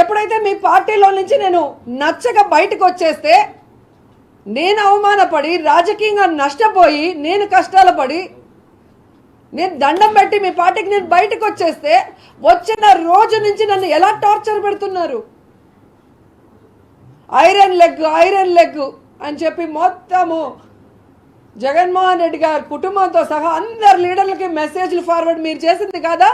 ఎప్పుడైతే మీ పార్టీలో నుంచి నేను నచ్చక బయటకు వచ్చేస్తే, నేను అవమానపడి రాజకీయంగా నష్టపోయి నేను కష్టాలు పడి నేను దండం పెట్టి మీ పార్టీకి నేను బయటకు వచ్చేస్తే, వచ్చిన రోజు నుంచి నన్ను ఎలా టార్చర్ పెడుతున్నారు. ఐరన్ లెగ్ అని చెప్పి మొత్తము జగన్మోహన్ రెడ్డి గారి కుటుంబంతో సహా అందరు లీడర్లకి మెసేజ్లు ఫార్వర్డ్ మీరు చేసింది కాదా?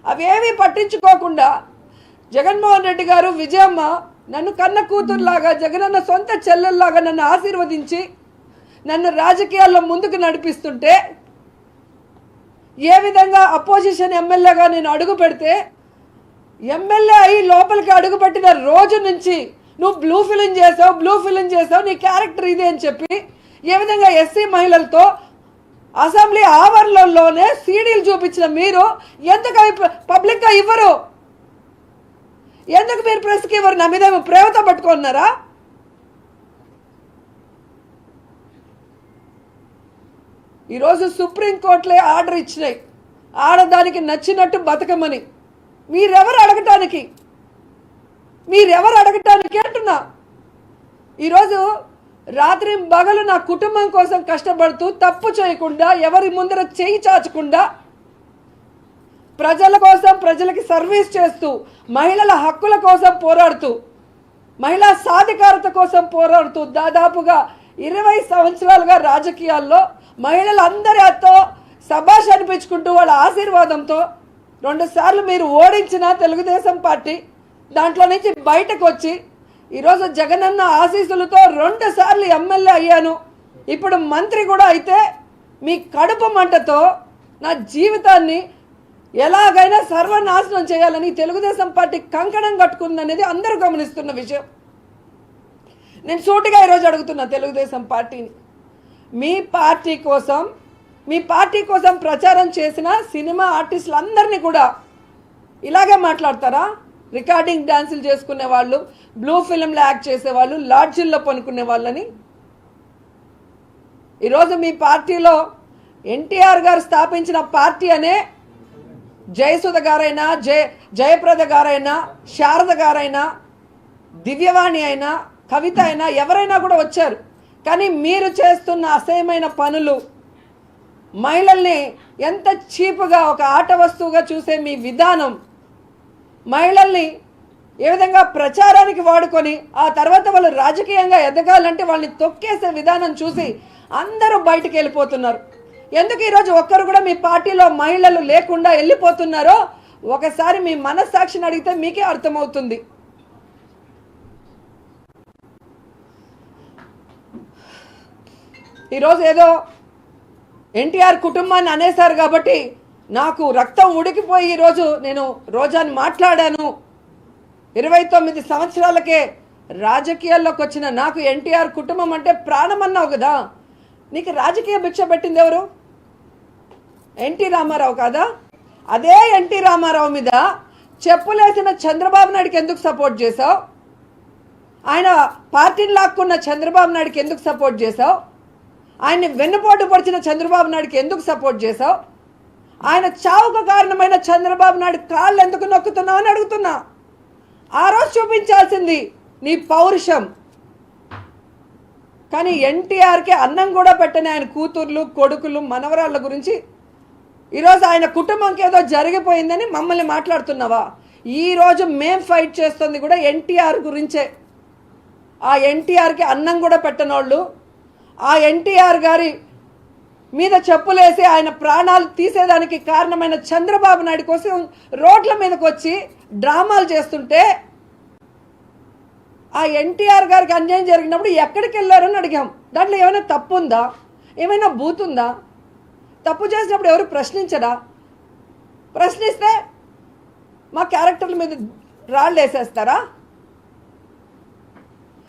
అవేమీ పట్టించుకోకుండా జగన్మోహన్ రెడ్డి గారు, విజయమ్మ నన్ను కన్న కూతురులాగా, జగనన్న సొంత చెల్లెల్లాగా నన్ను ఆశీర్వదించి నన్ను రాజకీయాల్లో ముందుకు నడిపిస్తుంటే, ఏ విధంగా అపోజిషన్ ఎమ్మెల్యేగా నేను అడుగు పెడితే, ఎమ్మెల్యే అయి లోపలికి అడుగుపెట్టిన రోజు నుంచి నువ్వు బ్లూ ఫిలిం చేసావు, నీ క్యారెక్టర్ ఇదే అని చెప్పి ఏ విధంగా ఎస్సీ మహిళలతో అసెంబ్లీ ఆవరణలోనే సీడీలు చూపించిన మీరు ఎందుకు పబ్లిక్గా ఇవ్వరు? ఎందుకు మీరు ప్రెస్కి ఇవ్వరు? నా మీద ప్రేమతో పట్టుకున్నారా? ఈరోజు సుప్రీంకోర్టులే ఆర్డర్ ఇచ్చినాయి, ఆడదానికి నచ్చినట్టు బతకమని. మీరెవరు అడగటానికి అంటున్నా. ఈరోజు రాత్రి పగలు నా కుటుంబం కోసం కష్టపడుతూ, తప్పు చేయకుండా, ఎవరి ముందర చేయి చాచకుండా, ప్రజల కోసం, ప్రజలకి సర్వీస్ చేస్తూ, మహిళల హక్కుల కోసం పోరాడుతూ, మహిళా సాధికారత కోసం పోరాడుతూ దాదాపుగా 20 సంవత్సరాలుగా రాజకీయాల్లో మహిళలందరితో శభాష్ అనిపించుకుంటూ వాళ్ళ ఆశీర్వాదంతో 2 సార్లు మీరు ఓడించిన తెలుగుదేశం పార్టీ దాంట్లో నుంచి బయటకు వచ్చి ఈరోజు జగనన్న ఆశీస్సులతో 2 సార్లు ఎమ్మెల్యే అయ్యాను, ఇప్పుడు మంత్రి కూడా అయితే మీ కడుపు మంటతో నా జీవితాన్ని ఎలాగైనా సర్వనాశనం చేయాలని తెలుగుదేశం పార్టీ కంకణం కట్టుకుందనేది అందరూ గమనిస్తున్న విషయం. నేను సూటిగా ఈరోజు అడుగుతున్నా తెలుగుదేశం పార్టీని, మీ పార్టీ కోసం ప్రచారం చేసిన సినిమా ఆర్టిస్టులందరినీ కూడా ఇలాగే మాట్లాడతారా? రికార్డింగ్ డాన్సులు చేసుకునే వాళ్ళు, బ్లూ ఫిల్మ్లో యాక్ట్ చేసేవాళ్ళు, లాడ్జిల్లో పనుకునే వాళ్ళని. ఈరోజు మీ పార్టీలో ఎన్టీఆర్ గారు స్థాపించిన పార్టీ అనే జయసుధ గారైనా, జయప్రద గారైనా, శారద గారైనా, దివ్యవాణి అయినా, కవిత అయినా, ఎవరైనా కూడా వచ్చారు. కానీ మీరు చేస్తున్న అసహ్యమైన పనులు, మహిళల్ని ఎంత చీపుగా ఒక ఆట వస్తువుగా చూసే మీ విధానం, మహిళల్ని ఏ విధంగా ప్రచారానికి వాడుకొని ఆ తర్వాత వాళ్ళు రాజకీయంగా ఎదగాలంటే వాళ్ళని తొక్కేసే విధానం చూసి అందరూ బయటికి వెళ్ళిపోతున్నారు. ఎందుకు ఈరోజు ఒక్కరు కూడా మీ పార్టీలో మహిళలు లేకుండా వెళ్ళిపోతున్నారో ఒకసారి మీ మనస్సాక్షిని అడిగితే మీకే అర్థమవుతుంది. ఈరోజు ఏదో ఎన్టీఆర్ కుటుంబాన్ని అనేశారు కాబట్టి నాకు రక్తం ఉడికిపోయి ఈరోజు నేను రోజాని మాట్లాడాను. 29 సంవత్సరాలకే రాజకీయాల్లోకి వచ్చిన నాకు ఎన్టీఆర్ కుటుంబం అంటే ప్రాణం అన్నావు కదా. నీకు రాజకీయ భిక్ష పెట్టింది ఎవరు? ఎన్టీ రామారావు కాదా? అదే ఎన్టీ రామారావు మీద చెప్పులేసిన చంద్రబాబు నాయుడుకి ఎందుకు సపోర్ట్ చేశావు? ఆయన పార్టీని లాక్కున్న చంద్రబాబు నాయుడుకి ఎందుకు సపోర్ట్ చేశావు? ఆయన్ని వెన్నుపోటు పొడిచిన చంద్రబాబు నాయుడుకి ఎందుకు సపోర్ట్ చేశావు? ఆయన చావుకు కారణమైన చంద్రబాబు నాయుడు కాళ్ళు ఎందుకు నొక్కుతున్నావు అని అడుగుతున్నా. ఆ రోజు చూపించాల్సింది నీ పౌరుషం. కానీ ఎన్టీఆర్కి అన్నం కూడా పెట్టని ఆయన కూతుర్లు, కొడుకులు, మనవరాళ్ళ గురించి ఈరోజు ఆయన కుటుంబంకి ఏదో జరిగిపోయిందని మమ్మల్ని మాట్లాడుతున్నావా? ఈరోజు మేం ఫైట్ చేస్తుంది కూడా ఎన్టీఆర్ గురించే. ఆ ఎన్టీఆర్కి అన్నం కూడా పెట్టనోళ్ళు, ఆ ఎన్టీఆర్ గారి మీద చెప్పులేసి ఆయన ప్రాణాలు తీసేదానికి కారణమైన చంద్రబాబు నాయుడు కోసం రోడ్ల మీదకి వచ్చి డ్రామాలు చేస్తుంటే, ఆ ఎన్టీఆర్ గారికి అన్యాయం జరిగినప్పుడు ఎక్కడికి వెళ్ళారని అడిగాం. దాంట్లో ఏమైనా తప్పు ఉందా? ఏమైనా బూతుందా? తప్పు చేసినప్పుడు ఎవరు ప్రశ్నించరా? ప్రశ్నిస్తే మా క్యారెక్టర్ల మీద రాళ్ళు వేసేస్తారా?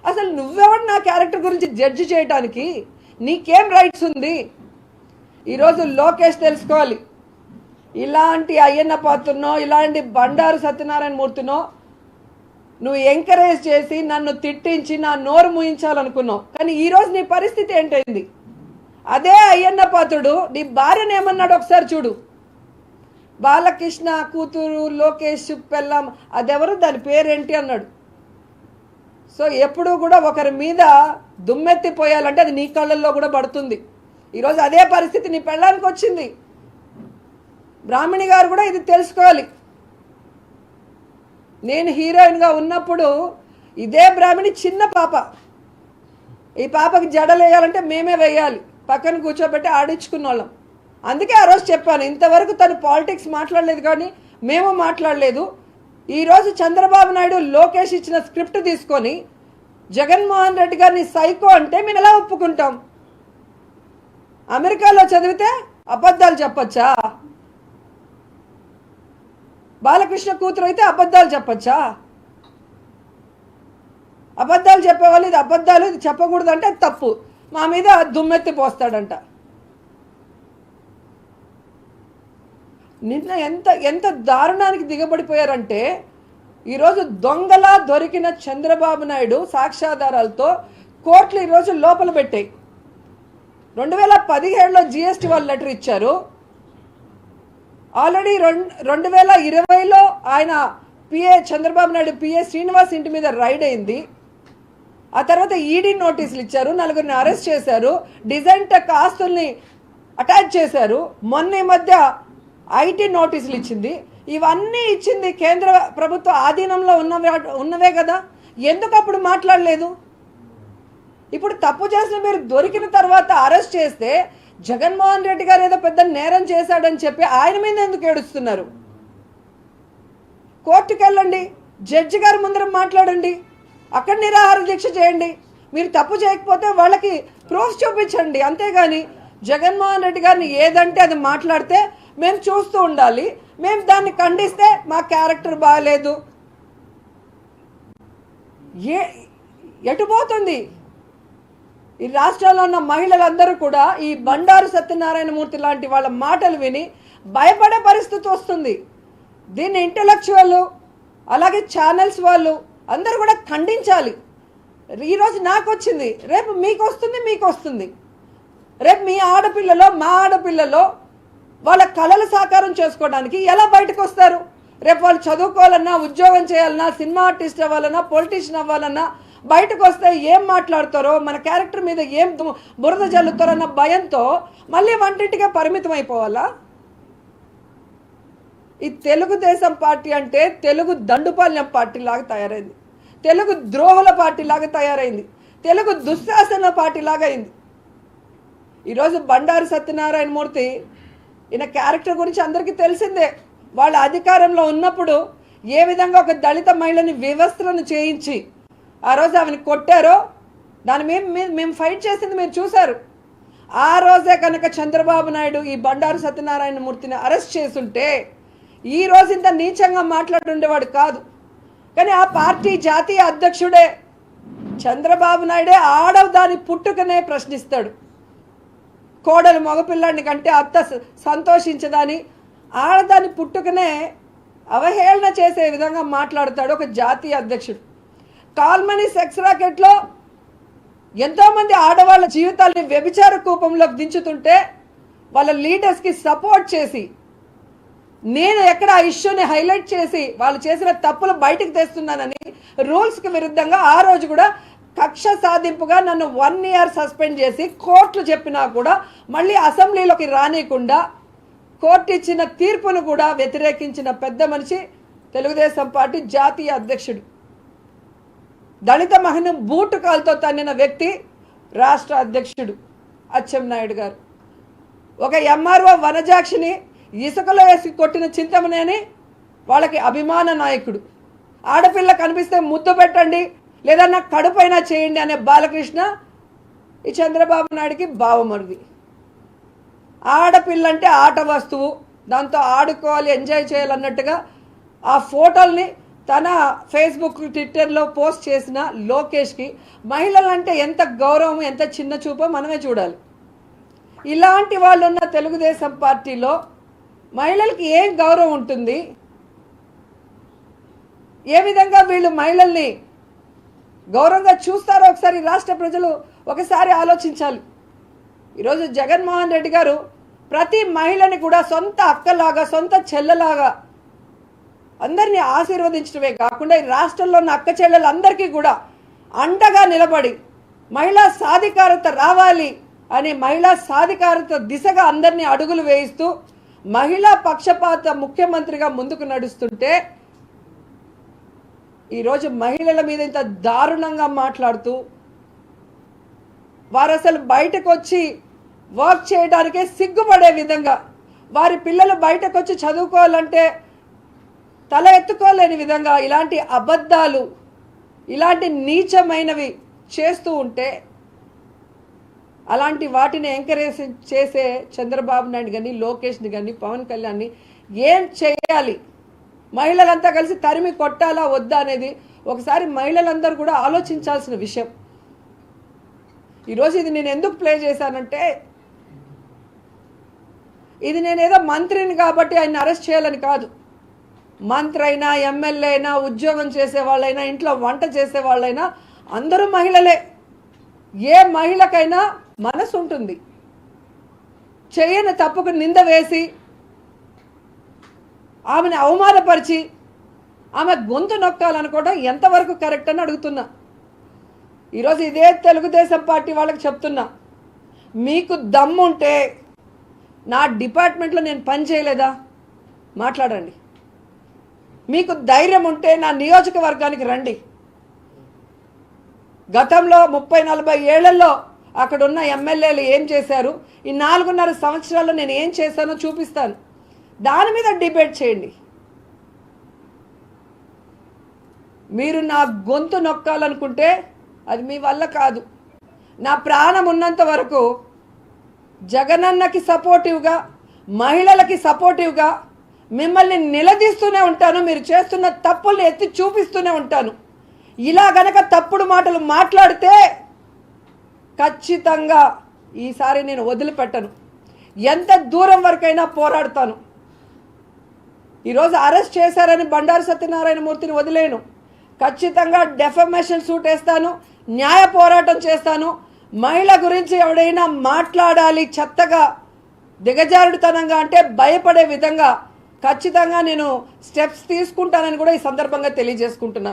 అసలు నువ్వెవడు నా క్యారెక్టర్ గురించి జడ్జి చేయడానికి? నీకేం రైట్స్ ఉంది? ఈరోజు లోకేష్ తెలుసుకోవాలి, ఇలాంటి అయ్యన్న పాత్రనో, ఇలాంటి బండారు సత్యనారాయణ మూర్తినో నువ్వు ఎంకరేజ్ చేసి నన్ను తిట్టించి నా నోరు ముయించాలనుకున్నావు. కానీ ఈరోజు నీ పరిస్థితి ఏంటైంది? అదే అయ్యన్న పాత్రుడు నీ భార్యను ఏమన్నాడు ఒకసారి చూడు. బాలకృష్ణ కూతురు లోకేష్ పెళ్ళం అదెవరు, దాని పేరేంటి అన్నాడు. సో ఎప్పుడూ కూడా ఒకరి మీద దుమ్మెత్తిపోయాలంటే అది నీ కళ్ళల్లో కూడా పడుతుంది. ఈరోజు అదే పరిస్థితి నీ పెళ్ళానికి వచ్చింది. బ్రాహ్మణి గారు కూడా ఇది తెలుసుకోవాలి. నేను హీరోయిన్గా ఉన్నప్పుడు ఇదే బ్రాహ్మణి చిన్న పాప, ఈ పాపకి జడలు వేయాలంటే మేమే వేయాలి, పక్కన కూర్చోబెట్టి ఆడించుకున్న వాళ్ళం. అందుకే ఆ రోజు చెప్పాను, ఇంతవరకు తను పాలిటిక్స్ మాట్లాడలేదు కానీ మేము మాట్లాడలేదు. ఈరోజు చంద్రబాబు నాయుడు లోకేష్ ఇచ్చిన స్క్రిప్ట్ తీసుకొని జగన్మోహన్ రెడ్డి గారిని సైకో అంటే మేము ఎలా ఒప్పుకుంటాం? అమెరికాలో చదివితే అబద్ధాలు చెప్పచ్చా? బాలకృష్ణ కూతురు అయితే అబద్ధాలు చెప్పచ్చా? అబద్ధాలు చెప్పేవాళ్ళు ఇది అబద్ధాలు, ఇది చెప్పకూడదు అంటే అది తప్పు, మా మీద దుమ్మెత్తి పోస్తాడంట. నిన్న ఎంత దారుణానికి దిగబడిపోయారంటే ఈరోజు దొంగలా దొరికిన చంద్రబాబు నాయుడు సాక్ష్యాధారాలతో కోర్టులు ఈరోజు లోపల పెట్టాయి. 2017లో GST వాళ్ళు లెటర్ ఇచ్చారు. ఆల్రెడీ 2020లో ఆయన చంద్రబాబు నాయుడు PA శ్రీనివాస్ ఇంటి మీద రైడ్ అయింది. ఆ తర్వాత ED నోటీసులు ఇచ్చారు, 4గురిని అరెస్ట్ చేశారు, డిజైన్ టెక్ ఆస్తుల్ని అటాచ్ చేశారు. మొన్న మధ్య IT నోటీసులు ఇచ్చింది. ఇవన్నీ ఇచ్చింది కేంద్ర ప్రభుత్వ ఆధీనంలో ఉన్నవే కదా, ఎందుకు అప్పుడు మాట్లాడలేదు? ఇప్పుడు తప్పు చేసిన మీరు దొరికిన తర్వాత అరెస్ట్ చేస్తే జగన్మోహన్ రెడ్డి గారు ఏదో పెద్ద నేరం చేశాడని చెప్పి ఆయన మీద ఎందుకు ఏడుస్తున్నారు? కోర్టుకు వెళ్ళండి, జడ్జి గారి ముందర మాట్లాడండి, అక్కడ నిరాహార దీక్ష చేయండి. మీరు తప్పు చేయకపోతే వాళ్ళకి ప్రూఫ్ చూపించండి. అంతేగాని జగన్మోహన్ రెడ్డి గారిని ఏదంటే అది మాట్లాడితే మేము చూస్తూ ఉండాలి, మేము దాన్ని ఖండిస్తే మా క్యారెక్టర్ బాగాలేదు. ఎటుపోతుంది ఈ రాష్ట్రంలో ఉన్న మహిళలందరూ కూడా ఈ బండారు సత్యనారాయణమూర్తి లాంటి వాళ్ళ మాటలు విని భయపడే పరిస్థితి వస్తుంది. దీన్ని ఇంటెలెక్చువల్ అలాగే ఛానల్స్ వాళ్ళు అందరూ కూడా ఖండించాలి. ఈరోజు నాకు వచ్చింది, రేపు మీకు వస్తుంది. రేపు మీ ఆడపిల్లలో మా ఆడపిల్లలో వాళ్ళ కళలు సాకారం చేసుకోవడానికి ఎలా బయటకు వస్తారు? రేపు వాళ్ళు చదువుకోవాలన్నా, ఉద్యోగం చేయాలన్నా, సినిమా ఆర్టిస్ట్ అవ్వాలన్నా, పొలిటీషియన్ అవ్వాలన్నా బయటకు వస్తే ఏం మాట్లాడతారో, మన క్యారెక్టర్ మీద ఏం బురద జల్లుతారన్న భయంతో మళ్ళీ వంటింటిగా పరిమితం అయిపోవాలా? ఈ తెలుగుదేశం పార్టీ అంటే తెలుగు దండుపాల్యం పార్టీ లాగా తయారైంది, తెలుగు ద్రోహుల పార్టీ లాగా తయారైంది, తెలుగు దుశ్శాసన పార్టీ లాగా అయింది. ఈరోజు బండారు సత్యనారాయణమూర్తి ఈయన క్యారెక్టర్ గురించి అందరికీ తెలిసిందే. వాళ్ళ అధికారంలో ఉన్నప్పుడు ఏ విధంగా ఒక దళిత మహిళని వివస్త్రను చేయించి ఆ రోజు ఆమెను కొట్టారో దాని మేము ఫైట్ చేసింది మీరు చూశారు. ఆ రోజే కనుక చంద్రబాబు నాయుడు ఈ బండారు సత్యనారాయణమూర్తిని అరెస్ట్ చేసుంటే ఈ రోజు ఇంత నీచంగా మాట్లాడుండేవాడు కాదు. కానీ ఆ పార్టీ జాతీయ అధ్యక్షుడే చంద్రబాబు నాయుడే ఆడదాని పుట్టుకనే ప్రశ్నిస్తాడు. కోడలు మగపిల్లాడిని కంటే అత్త సంతోషించదని ఆడదాని పుట్టుకనే అవహేళన చేసే విధంగా మాట్లాడతాడు ఒక జాతీయ అధ్యక్షుడు. కాల్మనీ సెక్స్ రాకెట్లో ఎంతోమంది ఆడవాళ్ళ జీవితాలని వ్యభిచార కూపంలోకి దించుతుంటే వాళ్ళ లీడర్స్కి సపోర్ట్ చేసి నేను ఎక్కడ ఆ ఇష్యూని హైలైట్ చేసి వాళ్ళు చేసిన తప్పులు బయటకు తెస్తున్నానని రూల్స్కి విరుద్ధంగా ఆ రోజు కూడా కక్ష సాధింపుగా నన్ను 1 year సస్పెండ్ చేసి కోర్టులు చెప్పినా కూడా మళ్ళీ అసెంబ్లీలోకి రానియకుండా కోర్టు ఇచ్చిన తీర్పును కూడా వ్యతిరేకించిన పెద్ద మనిషి తెలుగుదేశం పార్టీ జాతీయ అధ్యక్షుడు. దళిత మహిళను బూటు కాలుతో తన్నిన వ్యక్తి రాష్ట్ర అధ్యక్షుడు అచ్చెన్నాయుడు గారు. ఒక MRO వనజాక్షిని ఇసుకలో వేసి కొట్టిన చింతమనేని వాళ్ళకి అభిమాన నాయకుడు. ఆడపిల్ల కనిపిస్తే ముద్దు పెట్టండి లేదా నాకు కడుపైనా చేయండి అనే బాలకృష్ణ ఈ చంద్రబాబు నాయుడికి బావమరిది. ఆడపిల్ల అంటే ఆట వస్తువు, దాంతో ఆడుకోవాలి, ఎంజాయ్ చేయాలన్నట్టుగా ఆ ఫోటోల్ని తన ఫేస్బుక్ ట్విట్టర్లో పోస్ట్ చేసిన లోకేష్కి మహిళలంటే ఎంత గౌరవం, ఎంత చిన్న చూపో మనమే చూడాలి. ఇలాంటి వాళ్ళు ఉన్న తెలుగుదేశం పార్టీలో మహిళలకి ఏం గౌరవం ఉంటుంది? ఏ విధంగా వీళ్ళు మహిళల్ని గౌరవంగా చూస్తారో ఒకసారి రాష్ట్ర ప్రజలు ఒకసారి ఆలోచించాలి. ఈరోజు జగన్మోహన్ రెడ్డి గారు ప్రతి మహిళని కూడా సొంత అక్కలాగా సొంత చెల్లెలాగా అందరినీ ఆశీర్వదించడమే కాకుండా ఈ రాష్ట్రంలో ఉన్న అక్క చెల్లెలందరికీ కూడా అండగా నిలబడి మహిళా సాధికారత రావాలి అని మహిళా సాధికారత దిశగా అందరినీ అడుగులు వేయిస్తూ మహిళా పక్షపాత ముఖ్యమంత్రిగా ముందుకు నడుస్తుంటే ఈరోజు మహిళల మీద ఇంత దారుణంగా మాట్లాడుతూ వారు అసలు బయటకు వచ్చి వర్క్ చేయడానికే సిగ్గుపడే విధంగా వారి పిల్లలు బయటకు వచ్చి చదువుకోవాలంటే తల ఎత్తుకోలేని విధంగా ఇలాంటి అబద్ధాలు ఇలాంటి నీచమైనవి చేస్తూ ఉంటే అలాంటి వాటిని ఎంకరేజ్ చేసే చంద్రబాబు నాయుడు కానీ లోకేష్ని కానీ పవన్ కళ్యాణ్ని ఏం చేయాలి, మహిళలంతా కలిసి తరిమి కొట్టాలా వద్దా అనేది ఒకసారి మహిళలందరూ కూడా ఆలోచించాల్సిన విషయం. ఈరోజు ఇది నేను ఎందుకు ప్లే చేశానంటే ఇది నేనేదో మంత్రిని కాబట్టి ఆయన అరెస్ట్ చేయాలని కాదు. మంత్రి అయినా ఎమ్మెల్యే అయినా ఉద్యోగం చేసే వాళ్ళైనా ఇంట్లో వంట చేసే వాళ్ళైనా అందరూ మహిళలే. ఏ మహిళకైనా మనసు ఉంటుంది. చేయని తప్పుకు నింద వేసి ఆమెను అవమానపరిచి ఆమె గొంతు నొక్కాలనుకోవడం ఎంతవరకు కరెక్ట్ అని అడుగుతున్నా. ఈరోజు ఇదే తెలుగుదేశం పార్టీ వాళ్ళకి చెప్తున్నా, మీకు దమ్ముంటే నా డిపార్ట్మెంట్లో నేను పని చేయలేదా మాట్లాడండి. మీకు ధైర్యం ఉంటే నా నియోజకవర్గానికి రండి. గతంలో 30-40 ఏళ్లలో అక్కడున్న ఎమ్మెల్యేలు ఏం చేశారు, ఈ 4.5 సంవత్సరాల్లో నేను ఏం చేశానో చూపిస్తాను. దాని మీద డిబేట్ చేయండి. మీరు నా గొంతు నొక్కాలనుకుంటే అది మీ వల్ల కాదు. నా ప్రాణం ఉన్నంత వరకు జగనన్నకి సపోర్టివ్గా మహిళలకి సపోర్టివ్గా మిమ్మల్ని నిలదీస్తూనే ఉంటాను. మీరు చేస్తున్న తప్పుల్ని ఎత్తి చూపిస్తూనే ఉంటాను. ఇలా గనక తప్పుడు మాటలు మాట్లాడితే ఖచ్చితంగా ఈసారి నేను వదిలిపెట్టను. ఎంత దూరం వరకైనా పోరాడతాను. ఈరోజు అరెస్ట్ చేశారని బండారు సత్యనారాయణ మూర్తిని వదిలేను. ఖచ్చితంగా డెఫమేషన్ సూట్ వేస్తాను, న్యాయ పోరాటం చేస్తాను. మహిళ గురించి ఎవడైనా మాట్లాడాలి చెత్తగా దిగజారుడుతనంగా అంటే భయపడే విధంగా ఖచ్చితంగా నేను స్టెప్స్ తీసుకుంటానని కూడా ఈ సందర్భంగా తెలియజేసుకుంటున్నాను.